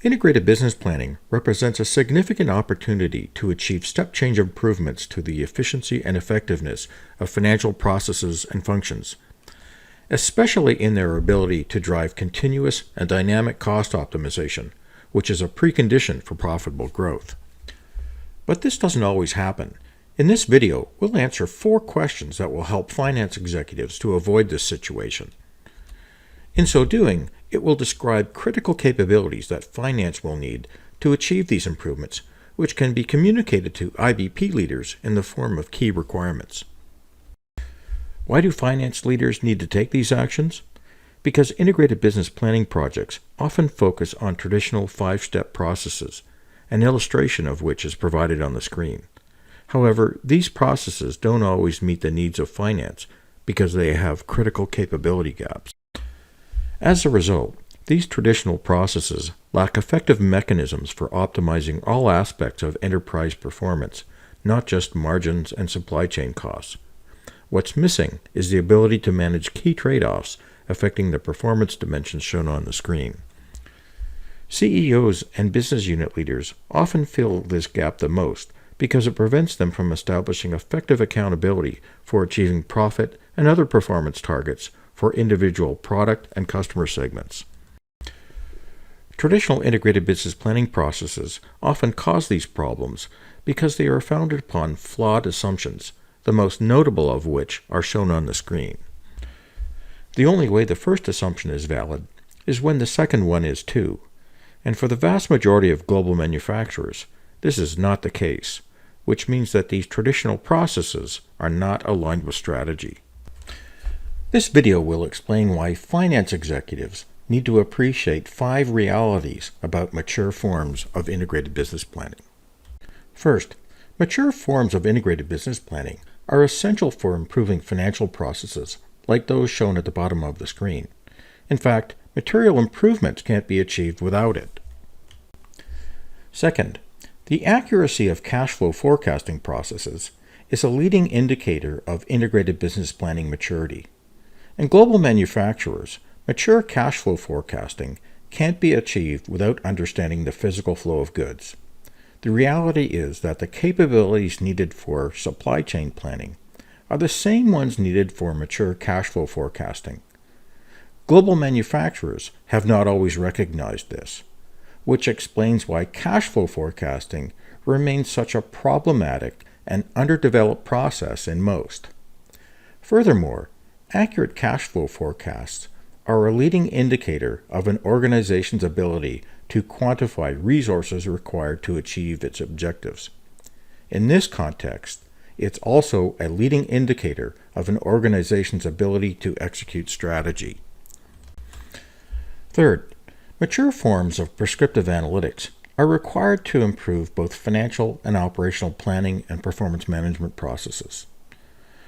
Integrated business planning represents a significant opportunity to achieve step-change improvements to the efficiency and effectiveness of financial processes and functions, especially in their ability to drive continuous and dynamic cost optimization, which is a precondition for profitable growth. But this doesn't always happen. In this video, we'll answer 4 questions that will help finance executives to avoid this situation. In so doing, it will describe critical capabilities that finance will need to achieve these improvements, which can be communicated to IBP leaders in the form of key requirements. Why do finance leaders need to take these actions? Because integrated business planning projects often focus on traditional 5-step processes, an illustration of which is provided on the screen. However, these processes don't always meet the needs of finance because they have critical capability gaps. As a result, these traditional processes lack effective mechanisms for optimizing all aspects of enterprise performance, not just margins and supply chain costs. What's missing is the ability to manage key trade-offs affecting the performance dimensions shown on the screen. CEOs and business unit leaders often feel this gap the most because it prevents them from establishing effective accountability for achieving profit and other performance targets for individual product and customer segments. Traditional integrated business planning processes often cause these problems because they are founded upon flawed assumptions, the most notable of which are shown on the screen. The only way the first assumption is valid is when the second one is too, and for the vast majority of global manufacturers, this is not the case, which means that these traditional processes are not aligned with strategy. This video will explain why finance executives need to appreciate 5 realities about mature forms of integrated business planning. First, mature forms of integrated business planning are essential for improving financial processes like those shown at the bottom of the screen. In fact, material improvements can't be achieved without it. Second, the accuracy of cash flow forecasting processes is a leading indicator of integrated business planning maturity. In global manufacturers, mature cash flow forecasting can't be achieved without understanding the physical flow of goods. The reality is that the capabilities needed for supply chain planning are the same ones needed for mature cash flow forecasting. Global manufacturers have not always recognized this, which explains why cash flow forecasting remains such a problematic and underdeveloped process in most. Furthermore, accurate cash flow forecasts are a leading indicator of an organization's ability to quantify resources required to achieve its objectives. In this context, it's also a leading indicator of an organization's ability to execute strategy. Third, mature forms of prescriptive analytics are required to improve both financial and operational planning and performance management processes.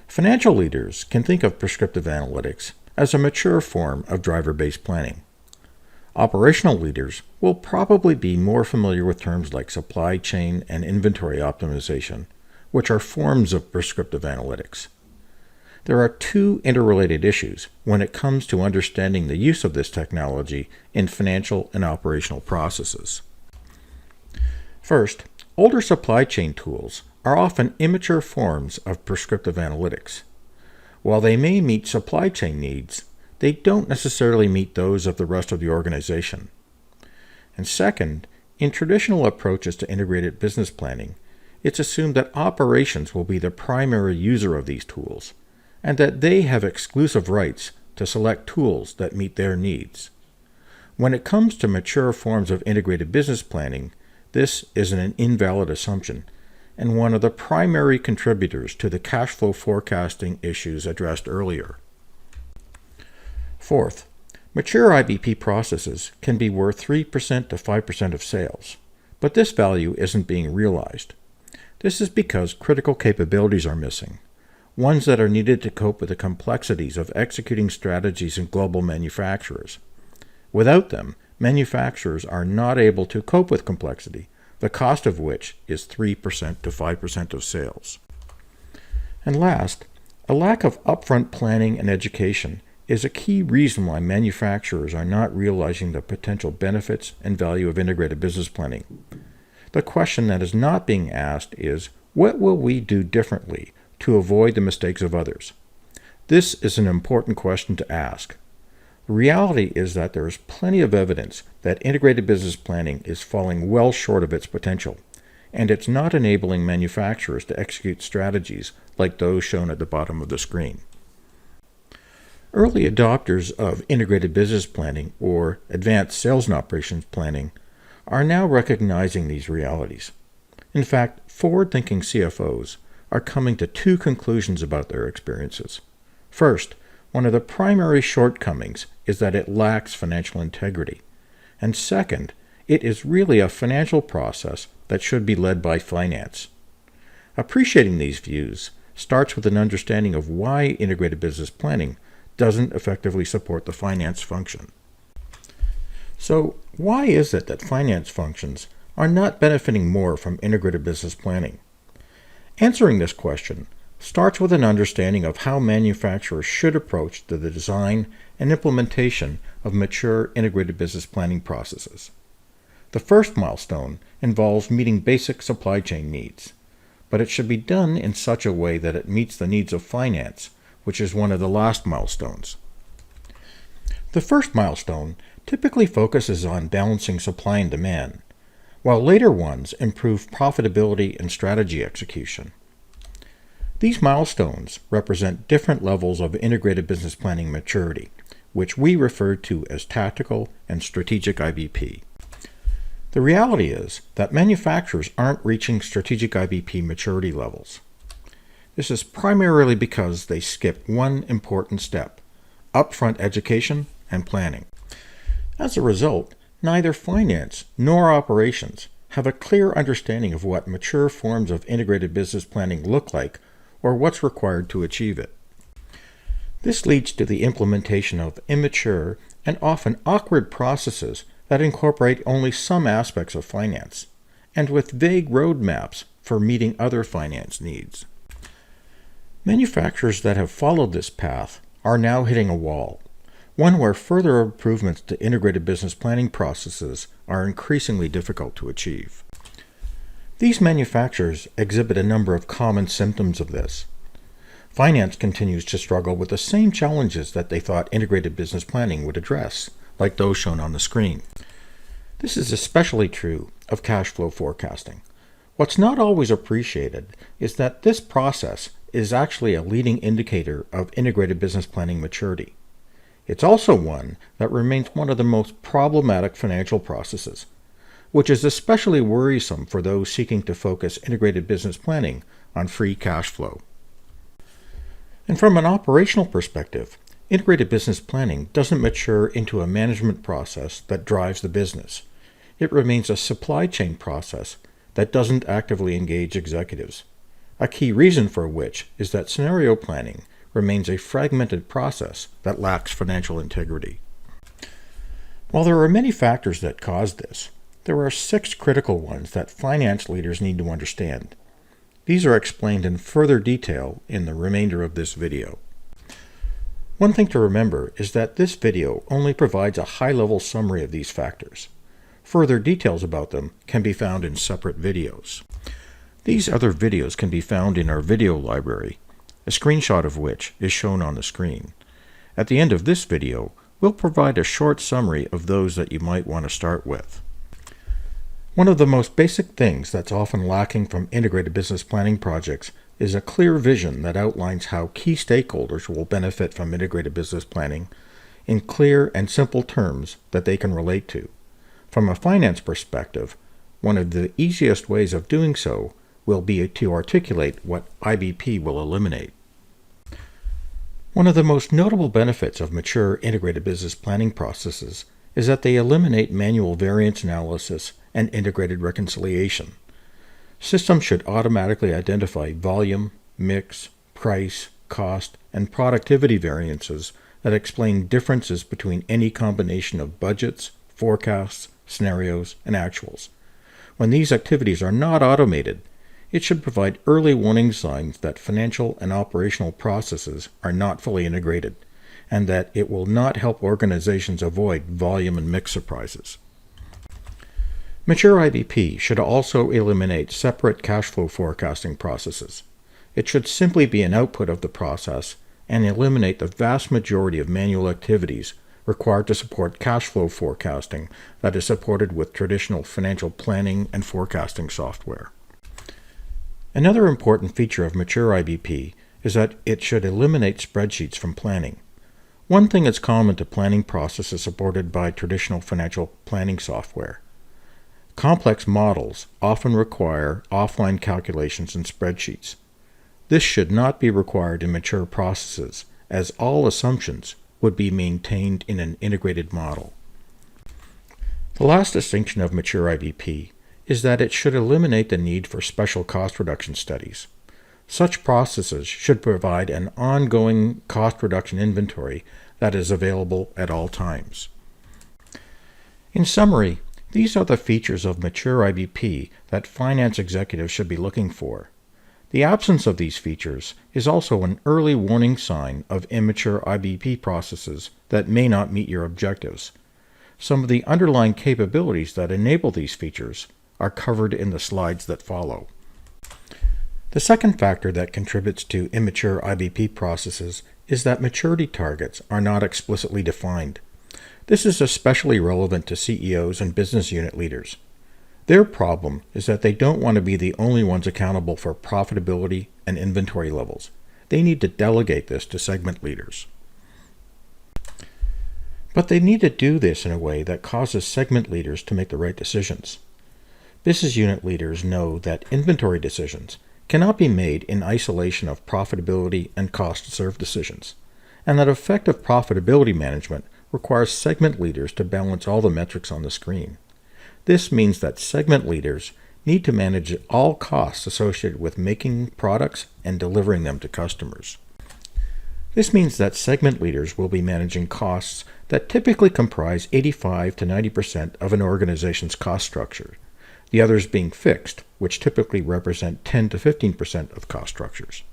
Financial leaders can think of prescriptive analytics as a mature form of driver-based planning. Operational leaders will probably be more familiar with terms like supply chain and inventory optimization, which are forms of prescriptive analytics. There are 2 interrelated issues when it comes to understanding the use of this technology in financial and operational processes. First, older supply chain tools are often immature forms of prescriptive analytics. While they may meet supply chain needs, they don't necessarily meet those of the rest of the organization. And second, in traditional approaches to integrated business planning, it's assumed that operations will be the primary user of these tools, and that they have exclusive rights to select tools that meet their needs. When it comes to mature forms of integrated business planning, this is an invalid assumption, and one of the primary contributors to the cash flow forecasting issues addressed earlier. Fourth, mature IBP processes can be worth 3% to 5% of sales, but this value isn't being realized. This is because critical capabilities are missing, ones that are needed to cope with the complexities of executing strategies in global manufacturers. Without them, manufacturers are not able to cope with complexity, the cost of which is 3% to 5% of sales. And last, a lack of upfront planning and education is a key reason why manufacturers are not realizing the potential benefits and value of integrated business planning. The question that is not being asked is, what will we do differently to avoid the mistakes of others? This is an important question to ask. The reality is that there is plenty of evidence that integrated business planning is falling well short of its potential, and it's not enabling manufacturers to execute strategies like those shown at the bottom of the screen. Early adopters of integrated business planning, or advanced sales and operations planning, are now recognizing these realities. In fact, forward-thinking CFOs are coming to two conclusions about their experiences. First, one of the primary shortcomings is that it lacks financial integrity. And second, it is really a financial process that should be led by finance. Appreciating these views starts with an understanding of why integrated business planning doesn't effectively support the finance function. So, why is it that finance functions are not benefiting more from integrated business planning? Answering this question starts with an understanding of how manufacturers should approach the design and implementation of mature integrated business planning processes. The first milestone involves meeting basic supply chain needs, but it should be done in such a way that it meets the needs of finance, which is one of the last milestones. The first milestone typically focuses on balancing supply and demand, while later ones improve profitability and strategy execution. These milestones represent different levels of integrated business planning maturity, which we refer to as tactical and strategic IBP. The reality is that manufacturers aren't reaching strategic IBP maturity levels. This is primarily because they skip one important step: upfront education and planning. As a result, neither finance nor operations have a clear understanding of what mature forms of integrated business planning look like or what's required to achieve it. This leads to the implementation of immature and often awkward processes that incorporate only some aspects of finance, and with vague roadmaps for meeting other finance needs. Manufacturers that have followed this path are now hitting a wall, one where further improvements to integrated business planning processes are increasingly difficult to achieve. These manufacturers exhibit a number of common symptoms of this. Finance continues to struggle with the same challenges that they thought integrated business planning would address, like those shown on the screen. This is especially true of cash flow forecasting. What's not always appreciated is that this process is actually a leading indicator of integrated business planning maturity. It's also one that remains one of the most problematic financial processes, which is especially worrisome for those seeking to focus integrated business planning on free cash flow. And from an operational perspective, integrated business planning doesn't mature into a management process that drives the business. It remains a supply chain process that doesn't actively engage executives. A key reason for which is that scenario planning remains a fragmented process that lacks financial integrity. While there are many factors that cause this, there are 6 critical ones that finance leaders need to understand. These are explained in further detail in the remainder of this video. One thing to remember is that this video only provides a high-level summary of these factors. Further details about them can be found in separate videos. These other videos can be found in our video library, a screenshot of which is shown on the screen. At the end of this video, we'll provide a short summary of those that you might want to start with. One of the most basic things that's often lacking from integrated business planning projects is a clear vision that outlines how key stakeholders will benefit from integrated business planning in clear and simple terms that they can relate to. From a finance perspective, one of the easiest ways of doing so will be to articulate what IBP will eliminate. One of the most notable benefits of mature integrated business planning processes is that they eliminate manual variance analysis and integrated reconciliation. Systems should automatically identify volume, mix, price, cost, and productivity variances that explain differences between any combination of budgets, forecasts, scenarios, and actuals. When these activities are not automated, it should provide early warning signs that financial and operational processes are not fully integrated, and that it will not help organizations avoid volume and mix surprises. Mature IBP should also eliminate separate cash flow forecasting processes. It should simply be an output of the process and eliminate the vast majority of manual activities required to support cash flow forecasting that is supported with traditional financial planning and forecasting software. Another important feature of mature IBP is that it should eliminate spreadsheets from planning. One thing that's common to planning processes supported by traditional financial planning software. Complex models often require offline calculations in spreadsheets. This should not be required in mature processes, as all assumptions would be maintained in an integrated model. The last distinction of mature IBP is that it should eliminate the need for special cost reduction studies. Such processes should provide an ongoing cost reduction inventory that is available at all times. In summary, these are the features of mature IBP that finance executives should be looking for. The absence of these features is also an early warning sign of immature IBP processes that may not meet your objectives. Some of the underlying capabilities that enable these features are covered in the slides that follow. The second factor that contributes to immature IBP processes is that maturity targets are not explicitly defined. This is especially relevant to CEOs and business unit leaders. Their problem is that they don't want to be the only ones accountable for profitability and inventory levels. They need to delegate this to segment leaders. But they need to do this in a way that causes segment leaders to make the right decisions. Business unit leaders know that inventory decisions cannot be made in isolation of profitability and cost to serve decisions, and that effective profitability management requires segment leaders to balance all the metrics on the screen. This means that segment leaders need to manage all costs associated with making products and delivering them to customers. This means that segment leaders will be managing costs that typically comprise 85 to 90% of an organization's cost structure, the others being fixed, which typically represent 10 to 15% of cost structures.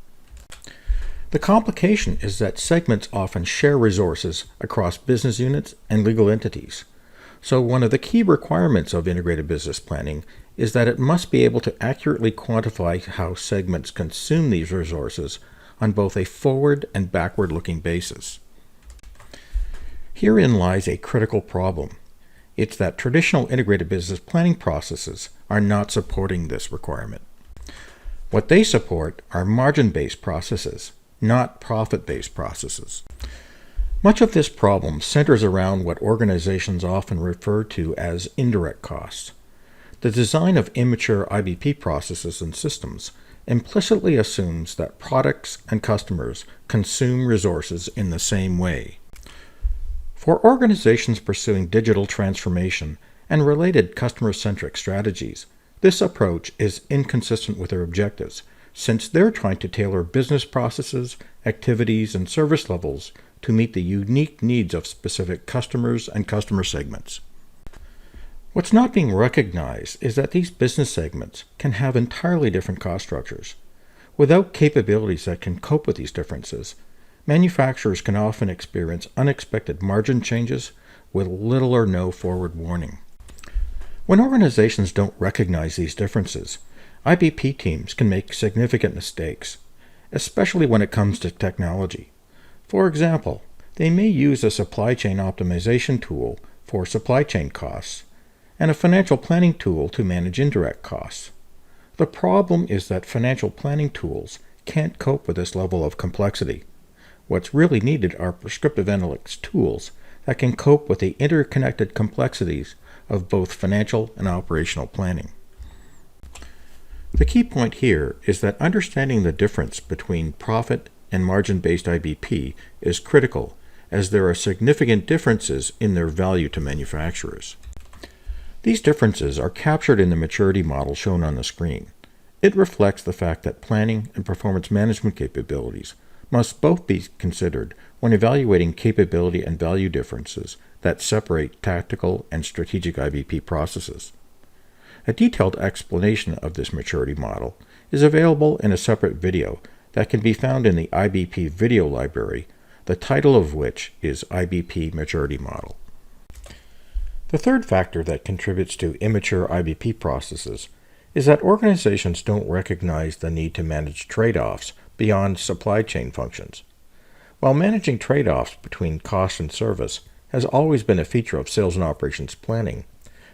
The complication is that segments often share resources across business units and legal entities. So one of the key requirements of integrated business planning is that it must be able to accurately quantify how segments consume these resources on both a forward and backward-looking basis. Herein lies a critical problem. It's that traditional integrated business planning processes are not supporting this requirement. What they support are margin-based processes, not profit-based processes. Much of this problem centers around what organizations often refer to as indirect costs. The design of immature IBP processes and systems implicitly assumes that products and customers consume resources in the same way. For organizations pursuing digital transformation and related customer-centric strategies, this approach is inconsistent with their objectives, since they're trying to tailor business processes, activities, and service levels to meet the unique needs of specific customers and customer segments. What's not being recognized is that these business segments can have entirely different cost structures. Without capabilities that can cope with these differences, manufacturers can often experience unexpected margin changes with little or no forward warning. When organizations don't recognize these differences, IBP teams can make significant mistakes, especially when it comes to technology. For example, they may use a supply chain optimization tool for supply chain costs and a financial planning tool to manage indirect costs. The problem is that financial planning tools can't cope with this level of complexity. What's really needed are prescriptive analytics tools that can cope with the interconnected complexities of both financial and operational planning. The key point here is that understanding the difference between profit and margin-based IBP is critical, as there are significant differences in their value to manufacturers. These differences are captured in the maturity model shown on the screen. It reflects the fact that planning and performance management capabilities must both be considered when evaluating capability and value differences that separate tactical and strategic IBP processes. A detailed explanation of this maturity model is available in a separate video that can be found in the IBP video library the title of which is IBP Maturity Model. The third factor that contributes to immature IBP processes is that organizations don't recognize the need to manage trade-offs beyond supply chain functions. While managing trade-offs between cost and service has always been a feature of sales and operations planning,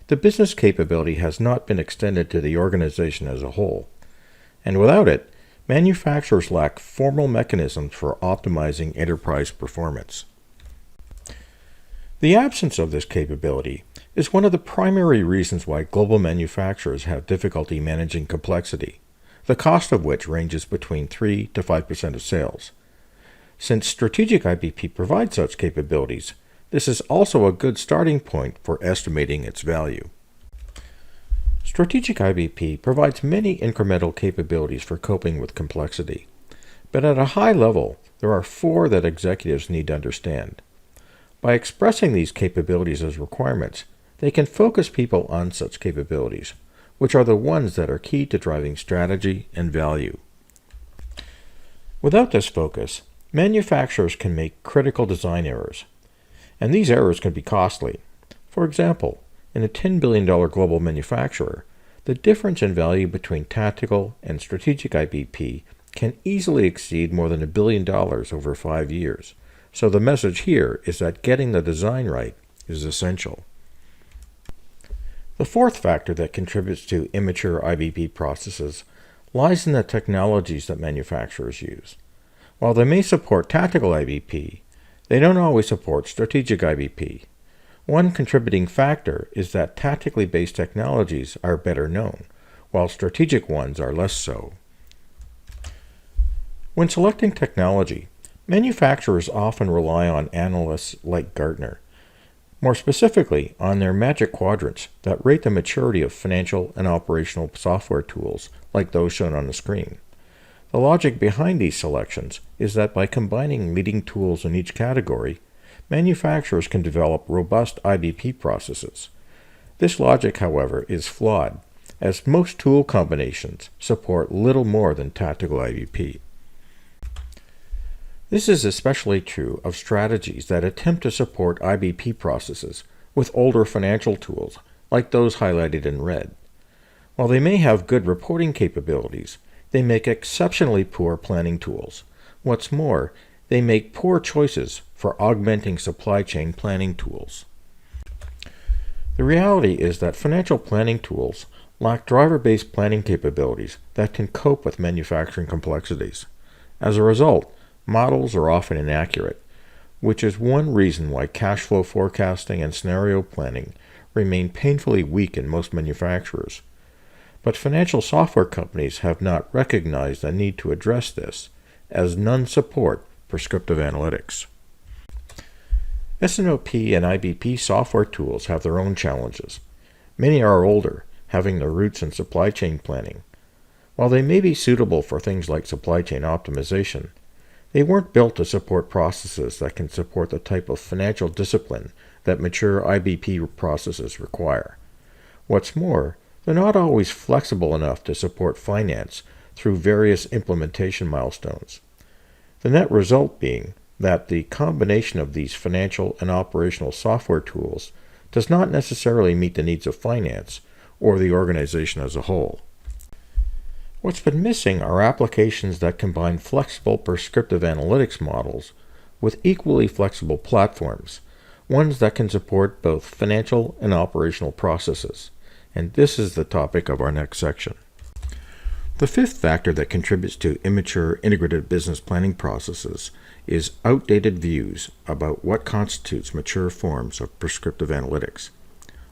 the business capability has not been extended to the organization as a whole. And without it, manufacturers lack formal mechanisms for optimizing enterprise performance. The absence of this capability is one of the primary reasons why global manufacturers have difficulty managing complexity, the cost of which ranges between 3 to 5% of sales. Since strategic IBP provides such capabilities, this is also a good starting point for estimating its value. Strategic IBP provides many incremental capabilities for coping with complexity, but at a high level, there are 4 that executives need to understand. By expressing these capabilities as requirements, they can focus people on such capabilities, which are the ones that are key to driving strategy and value. Without this focus, manufacturers can make critical design errors, and these errors can be costly. For example, in a $10 billion global manufacturer, the difference in value between tactical and strategic IBP can easily exceed more than $1 billion over 5 years. So the message here is that getting the design right is essential. The fourth factor that contributes to immature IBP processes lies in the technologies that manufacturers use. While they may support tactical IBP, they don't always support strategic IBP. One contributing factor is that tactically based technologies are better known, while strategic ones are less so. When selecting technology, manufacturers often rely on analysts like Gartner, more specifically on their magic quadrants that rate the maturity of financial and operational software tools like those shown on the screen. The logic behind these selections is that by combining leading tools in each category, manufacturers can develop robust IBP processes. This logic, however, is flawed, as most tool combinations support little more than tactical IBP. This is especially true of strategies that attempt to support IBP processes with older financial tools, like those highlighted in red. While they may have good reporting capabilities, they make exceptionally poor planning tools. What's more, they make poor choices for augmenting supply chain planning tools. The reality is that financial planning tools lack driver-based planning capabilities that can cope with manufacturing complexities. As a result, models are often inaccurate, which is one reason why cash flow forecasting and scenario planning remain painfully weak in most manufacturers. But financial software companies have not recognized the need to address this, as none support prescriptive analytics. S&OP and IBP software tools have their own challenges. Many are older, having their roots in supply chain planning. While they may be suitable for things like supply chain optimization, they weren't built to support processes that can support the type of financial discipline that mature IBP processes require. What's more, they're not always flexible enough to support finance through various implementation milestones. The net result being that the combination of these financial and operational software tools does not necessarily meet the needs of finance or the organization as a whole. What's been missing are applications that combine flexible prescriptive analytics models with equally flexible platforms, ones that can support both financial and operational processes. And this is the topic of our next section. The fifth factor that contributes to immature integrated business planning processes is outdated views about what constitutes mature forms of prescriptive analytics.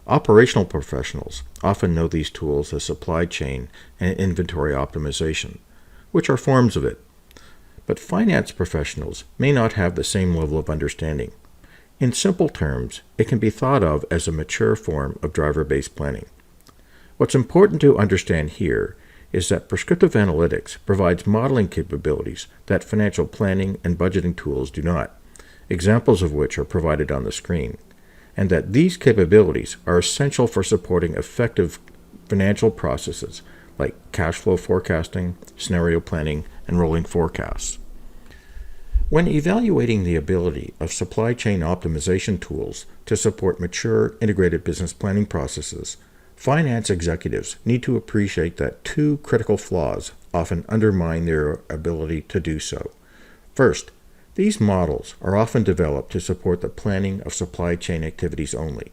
Operational professionals often know these tools as supply chain and inventory optimization, which are forms of it. But finance professionals may not have the same level of understanding. In simple terms, it can be thought of as a mature form of driver-based planning. What's important to understand here is that prescriptive analytics provides modeling capabilities that financial planning and budgeting tools do not, examples of which are provided on the screen, and that these capabilities are essential for supporting effective financial processes like cash flow forecasting, scenario planning, and rolling forecasts. When evaluating the ability of supply chain optimization tools to support mature integrated business planning processes, finance executives need to appreciate that two critical flaws often undermine their ability to do so. First, these models are often developed to support the planning of supply chain activities only.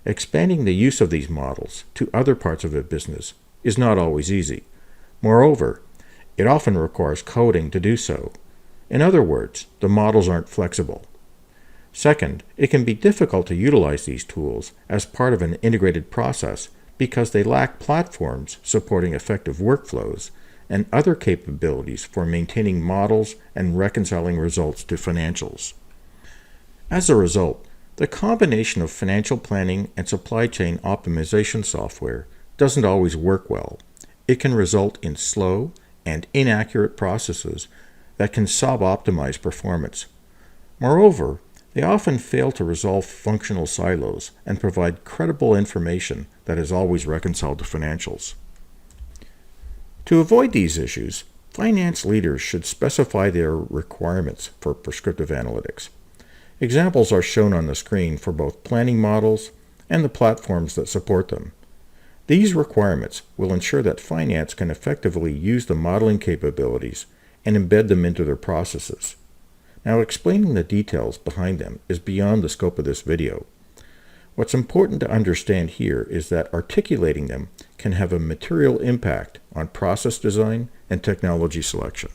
Expanding the use of these models to other parts of a business is not always easy. Moreover, it often requires coding to do so. In other words, the models aren't flexible. Second, it can be difficult to utilize these tools as part of an integrated process because they lack platforms supporting effective workflows and other capabilities for maintaining models and reconciling results to financials. As a result, the combination of financial planning and supply chain optimization software doesn't always work well. It can result in slow and inaccurate processes that can sub-optimize performance. Moreover, they often fail to resolve functional silos and provide credible information that is always reconciled to financials. To avoid these issues, finance leaders should specify their requirements for prescriptive analytics. Examples are shown on the screen for both planning models and the platforms that support them. These requirements will ensure that finance can effectively use the modeling capabilities and embed them into their processes. Now, explaining the details behind them is beyond the scope of this video. What's important to understand here is that articulating them can have a material impact on process design and technology selection.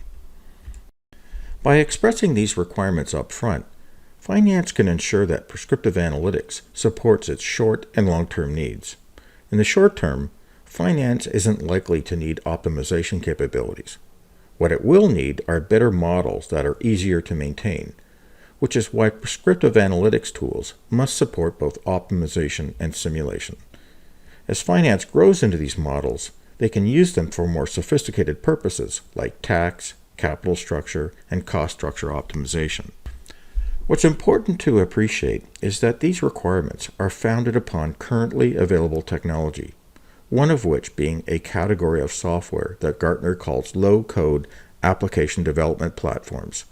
By expressing these requirements up front, finance can ensure that prescriptive analytics supports its short and long-term needs. In the short term, finance isn't likely to need optimization capabilities. What it will need are better models that are easier to maintain, which is why prescriptive analytics tools must support both optimization and simulation. As finance grows into these models, they can use them for more sophisticated purposes like tax, capital structure, and cost structure optimization. What's important to appreciate is that these requirements are founded upon currently available technology, one of which being a category of software that Gartner calls low-code application development platforms.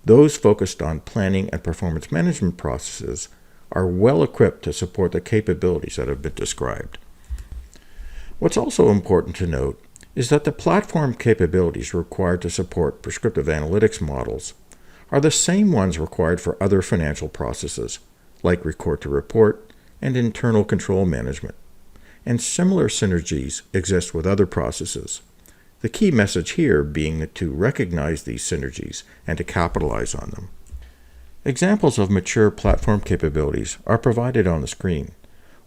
Those focused on planning and performance management processes are well equipped to support the capabilities that have been described. What's also important to note is that the platform capabilities required to support prescriptive analytics models are the same ones required for other financial processes, like record to report and internal control management, and similar synergies exist with other processes. The key message here being to recognize these synergies and to capitalize on them. Examples of mature platform capabilities are provided on the screen.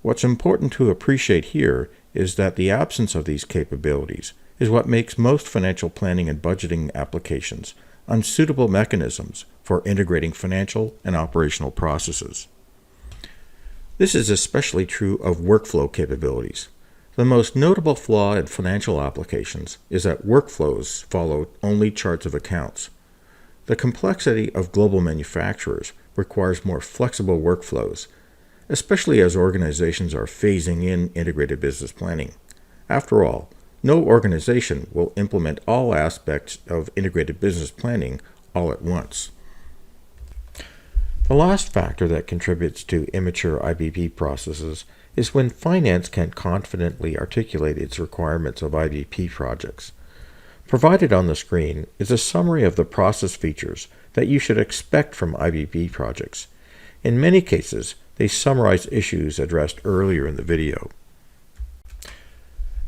What's important to appreciate here is that the absence of these capabilities is what makes most financial planning and budgeting applications unsuitable mechanisms for integrating financial and operational processes. This is especially true of workflow capabilities. The most notable flaw in financial applications is that workflows follow only charts of accounts. The complexity of global manufacturers requires more flexible workflows, especially as organizations are phasing in integrated business planning. After all, no organization will implement all aspects of integrated business planning all at once. The last factor that contributes to immature IBP processes is when finance can't confidently articulate its requirements of IBP projects. Provided on the screen is a summary of the process features that you should expect from IBP projects. In many cases, they summarize issues addressed earlier in the video.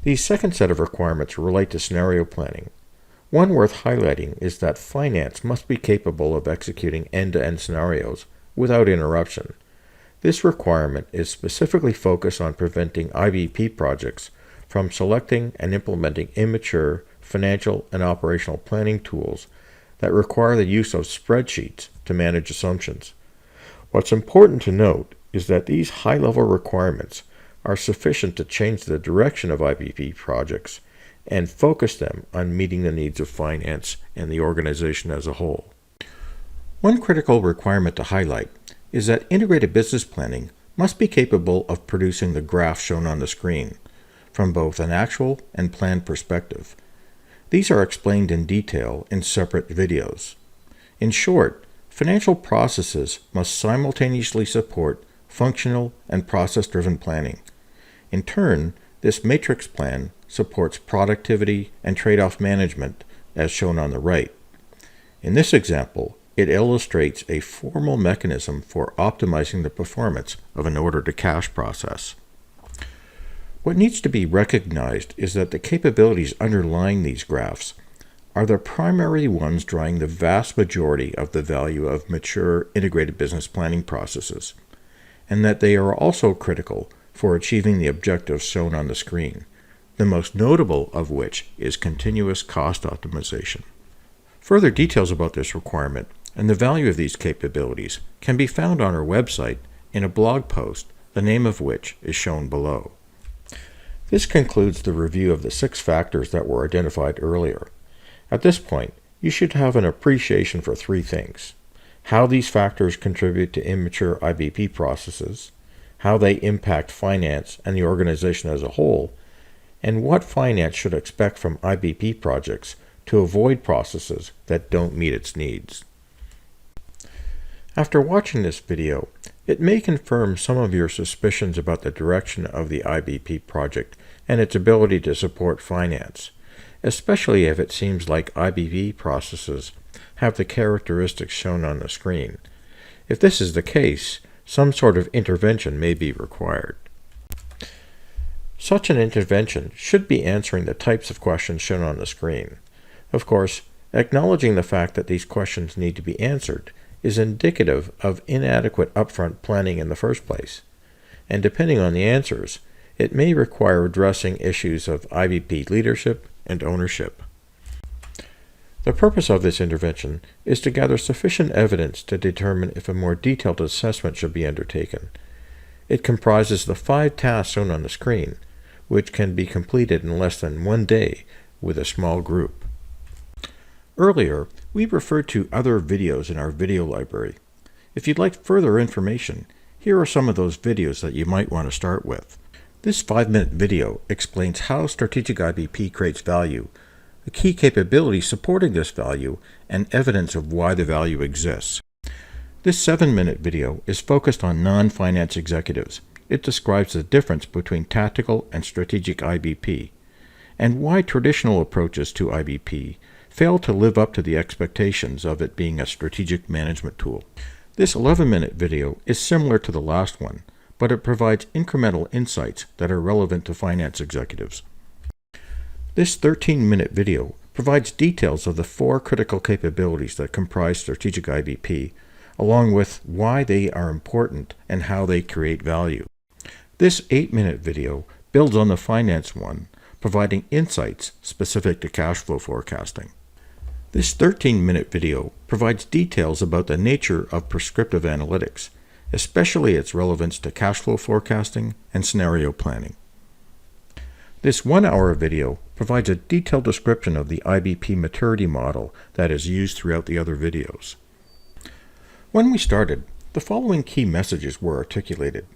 The second set of requirements relate to scenario planning. One worth highlighting is that finance must be capable of executing end-to-end scenarios without interruption. This requirement is specifically focused on preventing IBP projects from selecting and implementing immature financial and operational planning tools that require the use of spreadsheets to manage assumptions. What's important to note is that these high-level requirements are sufficient to change the direction of IBP projects and focus them on meeting the needs of finance and the organization as a whole. One critical requirement to highlight is that integrated business planning must be capable of producing the graph shown on the screen from both an actual and planned perspective. These are explained in detail in separate videos. In short, financial processes must simultaneously support functional and process-driven planning. In turn, this matrix plan supports productivity and trade-off management, as shown on the right. In this example, it illustrates a formal mechanism for optimizing the performance of an order-to-cash process. What needs to be recognized is that the capabilities underlying these graphs are the primary ones driving the vast majority of the value of mature integrated business planning processes, and that they are also critical for achieving the objectives shown on the screen, the most notable of which is continuous cost optimization. Further details about this requirement and the value of these capabilities can be found on our website in a blog post, the name of which is shown below. This concludes the review of the 6 factors that were identified earlier. At this point, you should have an appreciation for 3 things: how these factors contribute to immature IBP processes, how they impact finance and the organization as a whole, and what finance should expect from IBP projects to avoid processes that don't meet its needs. After watching this video, it may confirm some of your suspicions about the direction of the IBP project and its ability to support finance, especially if it seems like IBP processes have the characteristics shown on the screen. If this is the case, some sort of intervention may be required. Such an intervention should be answering the types of questions shown on the screen. Of course, acknowledging the fact that these questions need to be answered is indicative of inadequate upfront planning in the first place, and depending on the answers, it may require addressing issues of IBP leadership and ownership. The purpose of this intervention is to gather sufficient evidence to determine if a more detailed assessment should be undertaken. It comprises the 5 tasks shown on the screen, which can be completed in less than 1 day with a small group. Earlier, we referred to other videos in our video library. If you'd like further information, here are some of those videos that you might want to start with. This 5-minute video explains how strategic IBP creates value, the key capabilities supporting this value, and evidence of why the value exists. This 7-minute video is focused on non-finance executives. It describes the difference between tactical and strategic IBP, and why traditional approaches to IBP fail to live up to the expectations of it being a strategic management tool. This 11-minute video is similar to the last one, but it provides incremental insights that are relevant to finance executives. This 13-minute video provides details of the 4 critical capabilities that comprise strategic IBP, along with why they are important and how they create value. This 8-minute video builds on the finance one, providing insights specific to cash flow forecasting. This 13-minute video provides details about the nature of prescriptive analytics, especially its relevance to cash flow forecasting and scenario planning. This 1-hour video provides a detailed description of the IBP maturity model that is used throughout the other videos. When we started, the following key messages were articulated.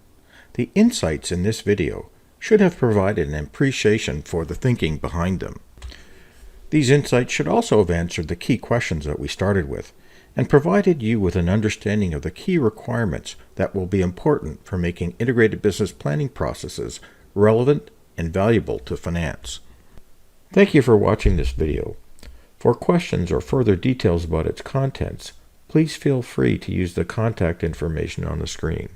The insights in this video should have provided an appreciation for the thinking behind them. These insights should also have answered the key questions that we started with, and provided you with an understanding of the key requirements that will be important for making integrated business planning processes relevant and valuable to finance. Thank you for watching this video. For questions or further details about its contents, please feel free to use the contact information on the screen.